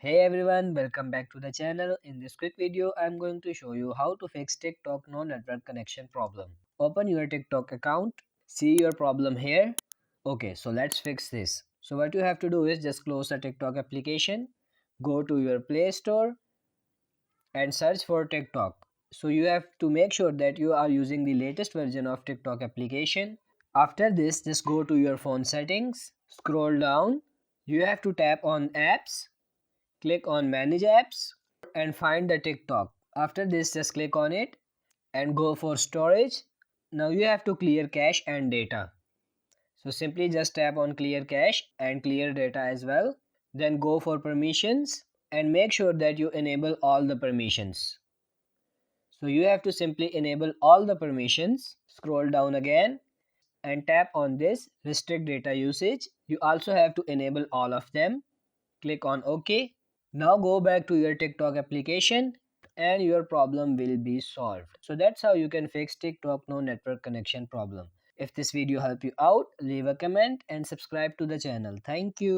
Hey everyone, welcome back to the channel. In this quick video, I'm going to show you how to fix TikTok no network connection problem. Open your TikTok account, see your problem here. Okay, so let's fix this. So what you have to do is just close the TikTok application, go to your Play Store and search for TikTok. So you have to make sure that you are using the latest version of TikTok application. After this, just go to your phone settings, scroll down. You have to tap on apps. Click on manage apps and find the TikTok. After this, just click on it and go for storage. Now you have to clear cache and data. So simply just tap on clear cache and clear data as well. Then go for permissions and make sure that you enable all the permissions. So you have to simply enable all the permissions. Scroll down again and tap on this restrict data usage. You also have to enable all of them. Click on OK. Now go back to your TikTok application and your problem will be solved. So that's how you can fix TikTok no network connection problem. If this video helped you out, leave a comment and subscribe to the channel. Thank you.